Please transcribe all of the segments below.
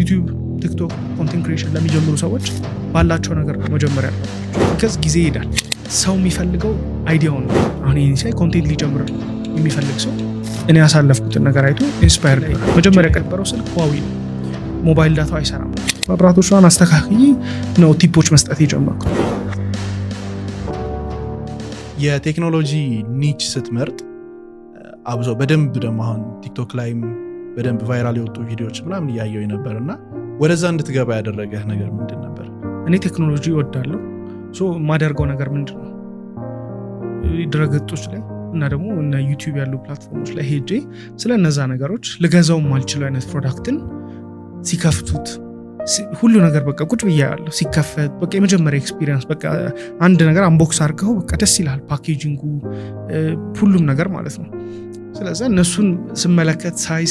ዩቲዩብ፣ ቲክቶክ ኮንቴንት ክሪኤሽን ለሚጀምሩ ሰዎች ባላቸው ነገር ነው መጀመሪያ ያለባቸው። ቢካዝ ጊዜ ይሄዳል። ሰው የሚፈልገው አይዲያውን ነው። አሁን ይህን ሳይ ኮንቴንት ሊጀምር የሚፈልግ ሰው እኔ ያሳለፍኩትን ነገር አይቶ ኢንስፓየርድ ነው። መጀመሪያ የቀበረው ስልክ ሁዋዌ ነው። ሞባይል ዳታው አይሰራም። መብራቶቿን አስተካክዬ ነው ቲፖች መስጠት የጀመርኩት። የቴክኖሎጂ ኒች ስትመርጥ አብዞ በደንብ ደግሞ አሁን ቲክቶክ ላይም በደንብ ቫይራል የወጡ ቪዲዮዎች ምናምን እያየው ነበር እና ወደዛ እንድትገባ ያደረገህ ነገር ምንድን ነበር? እኔ ቴክኖሎጂ እወዳለሁ። የማደርገው ነገር ምንድን ነው? ድረገጾች ላይ እና ደግሞ እና ዩቲዩብ ያሉ ፕላትፎርሞች ላይ ሄጄ ስለ እነዛ ነገሮች ልገዛው ማልችለው አይነት ፕሮዳክትን ሲከፍቱት ሁሉ ነገር በቃ ቁጭ ብዬ ያለው ሲከፈት በቃ የመጀመሪያ ኤክስፒሪየንስ በቃ አንድ ነገር አንቦክስ አድርገው በቃ ደስ ይላል። ፓኬጂንጉ ሁሉም ነገር ማለት ነው። ስለዚህ እነሱን ስመለከት ሳይ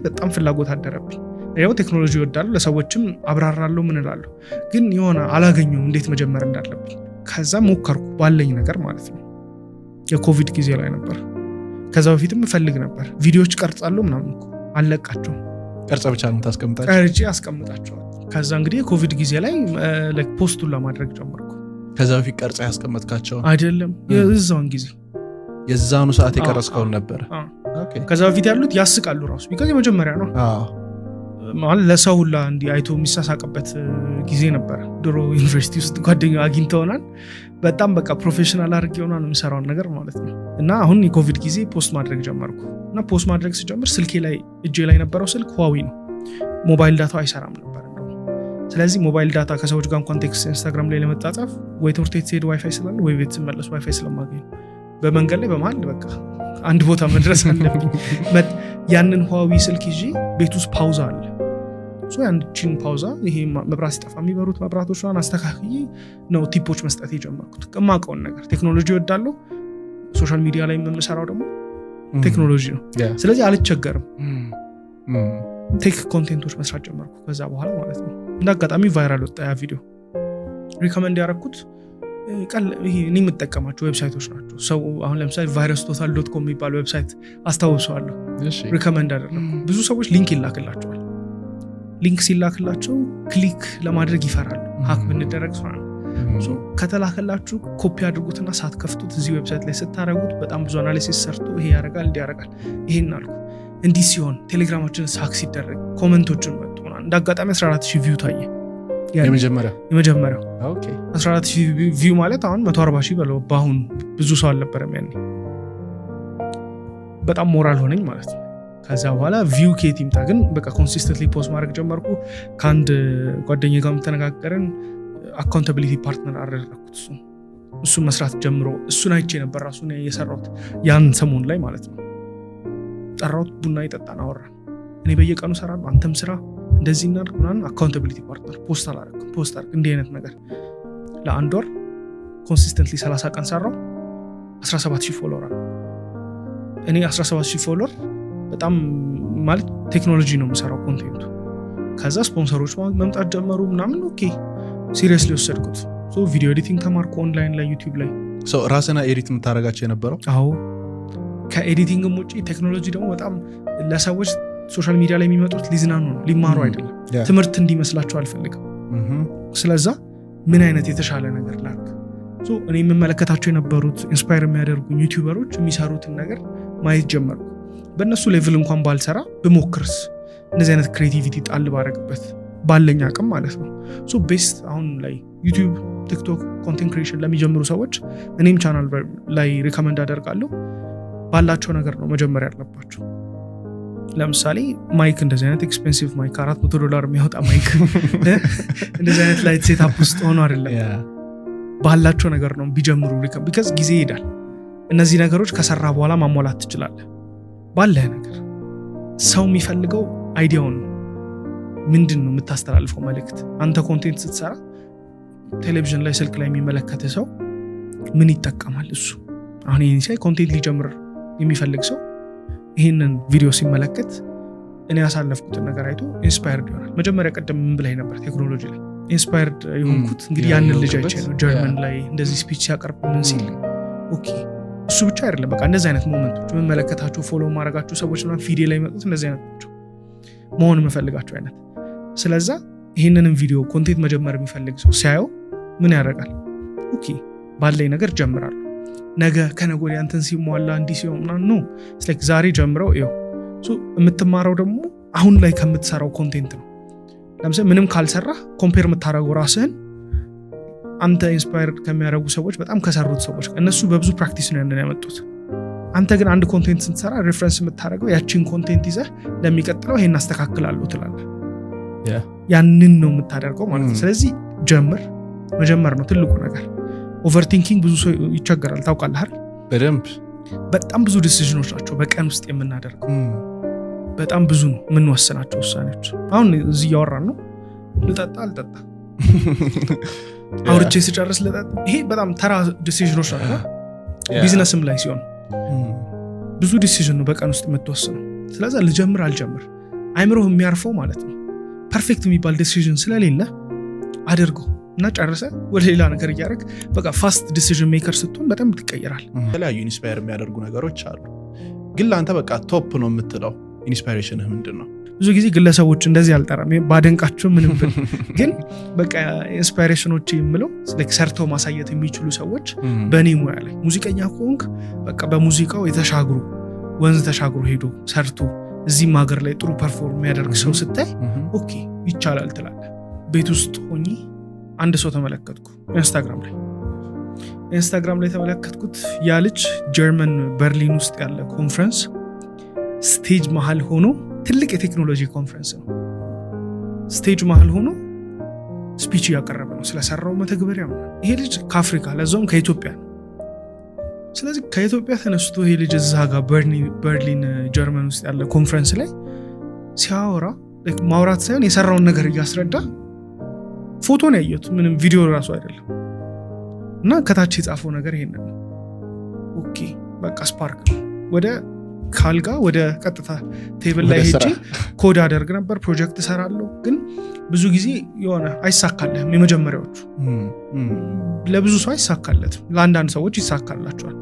በጣም ፍላጎት አደረብኝ። ያው ቴክኖሎጂ እወዳለሁ፣ ለሰዎችም አብራራለሁ ምን እላለሁ፣ ግን የሆነ አላገኘሁም እንዴት መጀመር እንዳለብኝ። ከዛ ሞከርኩ ባለኝ ነገር ማለት ነው። የኮቪድ ጊዜ ላይ ነበር። ከዛ በፊትም እፈልግ ነበር ቪዲዮዎች ቀርጻለሁ ምናምን እኮ አለቃቸው ቀርጻ ብቻ ነው ታስቀምጣቸው ቀርጬ አስቀምጣቸዋል። ከዛ እንግዲህ የኮቪድ ጊዜ ላይ ፖስቱን ለማድረግ ጀመርኩ። ከዛ በፊት ቀርጻ ያስቀመጥካቸው አይደለም፣ የዛውን ጊዜ የዛኑ ሰዓት የቀረጽከውን ነበር። ከዛ በፊት ያሉት ያስቃሉ ራሱ ቢካዝ የመጀመሪያ ነው ማለት ለሰው ሁላ እንዲህ አይቶ የሚሳሳቅበት ጊዜ ነበር። ድሮ ዩኒቨርሲቲ ውስጥ ጓደኛ አግኝተውናል። በጣም በቃ ፕሮፌሽናል አድርጌ ሆናል የምሰራውን ነገር ማለት ነው። እና አሁን የኮቪድ ጊዜ ፖስት ማድረግ ጀመርኩ እና ፖስት ማድረግ ስጀምር ስልኬ ላይ እጄ ላይ ነበረው ስልክ ሁዋዌ ነው። ሞባይል ዳታው አይሰራም ነበር። ስለዚህ ሞባይል ዳታ ከሰዎች ጋር ኮንቴክስት ኢንስታግራም ላይ ለመጣጣፍ ወይ ትምህርት ቤት ስሄድ ዋይፋይ ስላለ ወይ ቤት ስመለስ ዋይፋይ ስለማገኝ በመንገድ ላይ በመሀል በቃ አንድ ቦታ መድረስ አለብኝ። ያንን ሁዋዌ ስልክ ይዤ ቤት ውስጥ ፓውዛ አለ። ያንቺን ፓውዛ ይሄ መብራት ሲጠፋ የሚበሩት መብራቶቿን አስተካክዬ ነው ቲፖች መስጠት የጀመርኩት። የማውቀውን ነገር ቴክኖሎጂ እወዳለሁ። ሶሻል ሚዲያ ላይ የምሰራው ደግሞ ቴክኖሎጂ ነው። ስለዚህ አልቸገርም። ቴክ ኮንቴንቶች መስራት ጀመርኩ ከዛ በኋላ ማለት ነው። እንደ አጋጣሚ ቫይራል ወጣ ያ ቪዲዮ። ሪኮመንድ ያደረኩት ይሄ እኔ የምጠቀማቸው ዌብሳይቶች ናቸው። ሰው አሁን ለምሳሌ virustotal.com የሚባል ዌብሳይት አስታውሰዋለሁ። ሪኮመንድ አደረኩ። ብዙ ሰዎች ሊንክ ይላክላቸዋል። ሊንክ ሲላክላቸው ክሊክ ለማድረግ ይፈራሉ። ሀክ ብንደረግ ሰው ከተላከላችሁ ኮፒ አድርጉትና ሳትከፍቱት እዚህ ዌብሳይት ላይ ስታረጉት በጣም ብዙ አናሊሲስ ሰርቶ ይሄ ያደርጋል እንዲህ ያደርጋል ይሄን አልኩ። እንዲህ ሲሆን ቴሌግራማችን ሀክ ሲደረግ ኮመንቶችን መጡ። እንደ አጋጣሚ 14000 ቪው ታየ። የመጀመሪያው 14000 ቪው ማለት አሁን 140,000 በለው። በአሁኑ ብዙ ሰው አልነበረም ያኔ። በጣም ሞራል ሆነኝ ማለት ነው። ከዛ በኋላ ቪው ኬት ይምጣ ግን በቃ ኮንሲስተንትሊ ፖስት ማድረግ ጀመርኩ። ከአንድ ጓደኛዬ ጋር ተነጋገርን። አካውንታቢሊቲ ፓርትነር አደረኩት። እሱ መስራት ጀምሮ እሱን አይቼ ነበር ራሱ ነው የሰራሁት ያን ሰሞን ላይ ማለት ነው። ጠራሁት፣ ቡና ይጠጣን አወራን። እኔ በየቀኑ ሰራለሁ አንተም ስራ እንደዚህ እናድርግ ምናምን። አካውንታቢሊቲ ፓርትነር ፖስት አላደረኩም። ፖስት አድርግ እንዲህ አይነት ነገር ለአንድ ወር ኮንሲስተንትሊ 30 ቀን ሰራው። 17000 ፎሎወር አለ። እኔ 17000 ፎሎወር በጣም ማለት ቴክኖሎጂ ነው የምሰራው ኮንቴንቱ። ከዛ ስፖንሰሮች መምጣት ጀመሩ ምናምን። ኦኬ ሲሪየስሊ ወሰድኩት። ቪዲዮ ኤዲቲንግ ተማርኩ ኦንላይን ላይ ዩቲዩብ ላይ። ራስና ኤዲት የምታደርጋቸው የነበረው? አዎ። ከኤዲቲንግም ውጭ ቴክኖሎጂ ደግሞ በጣም ለሰዎች ሶሻል ሚዲያ ላይ የሚመጡት ሊዝናኑ ነው ሊማሩ አይደለም። ትምህርት እንዲመስላቸው አልፈልግም። ስለዛ ምን አይነት የተሻለ ነገር ላድርግ። እኔ የምመለከታቸው የነበሩት ኢንስፓየር የሚያደርጉኝ ዩቲዩበሮች የሚሰሩትን ነገር ማየት ጀመርኩ። በእነሱ ሌቭል እንኳን ባልሰራ ብሞክርስ እንደዚህ አይነት ክሬቲቪቲ ጣል ባረግበት ባለኝ አቅም ማለት ነው። ቤስት አሁን ላይ ዩቲዩብ፣ ቲክቶክ ኮንቴንት ክሪኤሽን ለሚጀምሩ ሰዎች እኔም ቻናል ላይ ሪኮመንድ አደርጋለሁ። ባላቸው ነገር ነው መጀመሪያ ያለባቸው። ለምሳሌ ማይክ እንደዚህ አይነት ኤክስፔንሲቭ ማይክ $400 የሚያወጣ ማይክ እንደዚህ አይነት ላይት ሴታፕ ውስጥ ሆኖ አይደለም። ባላቸው ነገር ነው ቢጀምሩ። ቢካዝ ጊዜ ይሄዳል። እነዚህ ነገሮች ከሰራ በኋላ ማሟላት ትችላለህ። ባለህ ነገር ሰው የሚፈልገው አይዲያውን ነው። ምንድን ነው የምታስተላልፈው መልእክት? አንተ ኮንቴንት ስትሰራ ቴሌቪዥን ላይ ስልክ ላይ የሚመለከት ሰው ምን ይጠቀማል? እሱ አሁን ይህን ሳይ ኮንቴንት ሊጀምር የሚፈልግ ሰው ይህንን ቪዲዮ ሲመለከት እኔ ያሳለፍኩትን ነገር አይቶ ኢንስፓየርድ ይሆናል። መጀመሪያ ቀደም ምን ብላይ ነበር ቴክኖሎጂ ላይ ኢንስፓየርድ የሆንኩት እንግዲህ ያንን ልጅ አይቼ ነው። ጀርመን ላይ እንደዚህ ስፒች ሲያቀርብ ምን ሲል ኦኬ እሱ ብቻ አይደለም። በቃ እንደዚህ አይነት ሞመንቶች የምመለከታቸው ፎሎ ማድረጋቸው ሰዎች እና ቪዲዮ ላይ መጡት እንደዚህ አይነት ናቸው መሆን የምፈልጋቸው አይነት። ስለዛ ይህንንም ቪዲዮ ኮንቴንት መጀመር የሚፈልግ ሰው ሲያየው ምን ያደርጋል? ኦኬ ባለኝ ነገር ጀምራለሁ፣ ነገ ከነገ ወዲያ እንትን ሲሟላ እንዲህ ሲሆን ነው ላይክ ዛሬ ጀምረው ይኸው። የምትማረው ደግሞ አሁን ላይ ከምትሰራው ኮንቴንት ነው። ለምሳሌ ምንም ካልሰራ ኮምፔር የምታደርገው ራስህን አንተ ኢንስፓየርድ ከሚያደርጉ ሰዎች በጣም ከሰሩት ሰዎች እነሱ በብዙ ፕራክቲስ ነው ያንን ያመጡት። አንተ ግን አንድ ኮንቴንት ስትሰራ ሬፈረንስ የምታደርገው ያቺን ኮንቴንት ይዘህ ለሚቀጥለው ይሄን አስተካክላለሁ ትላለህ። ያንን ነው የምታደርገው ማለት ነው። ስለዚህ መጀመር ነው ትልቁ ነገር። ኦቨርቲንኪንግ ብዙ ሰው ይቸገራል ታውቃለህ አይደል? በደንብ በጣም ብዙ ዲሲዥኖች ናቸው በቀን ውስጥ የምናደርገው። በጣም ብዙ ነው የምንወስናቸው ውሳኔዎች። አሁን እዚህ እያወራን ነው፣ ልጠጣ አልጠጣ፣ አውርቼ ስጨርስ ልጠጣ። ይሄ በጣም ተራ ዲሲዥኖች ናቸው። ቢዝነስም ላይ ሲሆን ብዙ ዲሲዥን ነው በቀን ውስጥ የምትወስነው። ስለዚህ ልጀምር አልጀምር አይምሮህ የሚያርፈው ማለት ነው። ፐርፌክት የሚባል ዲሲዥን ስለሌለ አድርገው እና ጨርሰ ወደ ሌላ ነገር እያደረግ በቃ ፋስት ዲሲዥን ሜከር ስትሆን በጣም ትቀየራል። የተለያዩ ኢንስፓየር የሚያደርጉ ነገሮች አሉ፣ ግን ለአንተ በቃ ቶፕ ነው የምትለው ኢንስፓይሬሽንህ ምንድን ነው? ብዙ ጊዜ ግለሰቦች እንደዚህ አልጠራም ባደንቃቸው ምንም ብል ግን በቃ ኢንስፓይሬሽኖች የምለው ሰርተው ማሳየት የሚችሉ ሰዎች በእኔ ሙያ ላይ ሙዚቀኛ ከሆንክ በቃ በሙዚቃው የተሻግሩ ወንዝ ተሻግሮ ሄዶ ሰርቶ እዚህም ሀገር ላይ ጥሩ ፐርፎርም የሚያደርግ ሰው ስታይ ኦኬ ይቻላል ትላለህ። ቤት ውስጥ ሆኜ አንድ ሰው ተመለከትኩ ኢንስታግራም ላይ ተመለከትኩት። ያ ልጅ ጀርመን በርሊን ውስጥ ያለ ኮንፈረንስ ስቴጅ መሃል ሆኖ ትልቅ የቴክኖሎጂ ኮንፈረንስ ነው። ስቴጅ መሃል ሆኖ ስፒች እያቀረበ ነው ስለሰራው መተግበሪያ። ይሄ ልጅ ከአፍሪካ ለዛውም ከኢትዮጵያ ነው። ስለዚህ ከኢትዮጵያ ተነስቶ ይሄ ልጅ እዛ ጋር በርሊን ጀርመን ውስጥ ያለ ኮንፈረንስ ላይ ሲያወራ ማውራት ሳይሆን የሰራውን ነገር እያስረዳ ፎቶ ነው ያየሁት፣ ምንም ቪዲዮ ራሱ አይደለም። እና ከታች የጻፈው ነገር ይሄንን ነው። ኦኬ በቃ ስፓርክ ነው። ወደ ካልጋ ወደ ቀጥታ ቴብል ላይ ሄጄ ኮድ አደርግ ነበር፣ ፕሮጀክት እሰራለሁ። ግን ብዙ ጊዜ የሆነ አይሳካልህም። የመጀመሪያዎቹ ለብዙ ሰው አይሳካለትም፣ ለአንዳንድ ሰዎች ይሳካላቸዋል።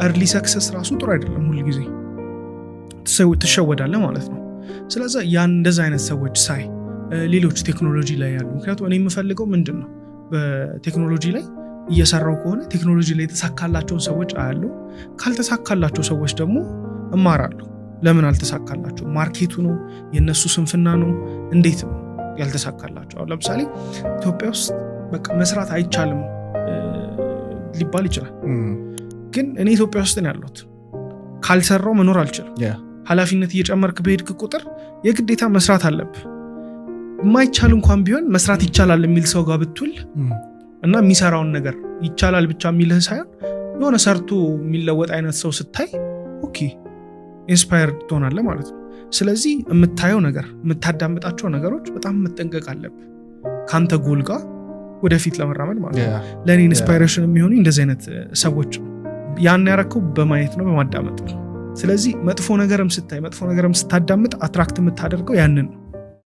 እርሊ ሰክሰስ ራሱ ጥሩ አይደለም፣ ሁል ጊዜ ትሸወዳለህ ማለት ነው። ስለዚህ ያን እንደዛ አይነት ሰዎች ሳይ ሌሎች ቴክኖሎጂ ላይ ያሉ፣ ምክንያቱም እኔ የምፈልገው ምንድን ነው በቴክኖሎጂ ላይ እየሰራው ከሆነ ቴክኖሎጂ ላይ የተሳካላቸውን ሰዎች አያለሁ። ካልተሳካላቸው ሰዎች ደግሞ እማራለሁ። ለምን አልተሳካላቸው? ማርኬቱ ነው የነሱ ስንፍና ነው? እንዴት ነው ያልተሳካላቸው? አሁን ለምሳሌ ኢትዮጵያ ውስጥ በቃ መስራት አይቻልም ሊባል ይችላል። ግን እኔ ኢትዮጵያ ውስጥ ነው ያለሁት፣ ካልሰራው መኖር አልችልም። ኃላፊነት እየጨመርክ በሄድክ ቁጥር የግዴታ መስራት አለብህ። የማይቻል እንኳን ቢሆን መስራት ይቻላል የሚል ሰው ጋር ብትውል እና የሚሰራውን ነገር ይቻላል ብቻ የሚልህ ሳይሆን የሆነ ሰርቶ የሚለወጥ አይነት ሰው ስታይ ኦኬ ኢንስፓየርድ ትሆናለህ ማለት ነው። ስለዚህ የምታየው ነገር የምታዳምጣቸው ነገሮች በጣም መጠንቀቅ አለብህ ከአንተ ጎል ጋር ወደፊት ለመራመድ ማለት ነው። ለእኔ ኢንስፓይሬሽን የሚሆኑ እንደዚህ አይነት ሰዎች ነው። ያን ያረከው በማየት ነው፣ በማዳመጥ ነው። ስለዚህ መጥፎ ነገርም ስታይ መጥፎ ነገርም ስታዳምጥ አትራክት የምታደርገው ያንን ነው።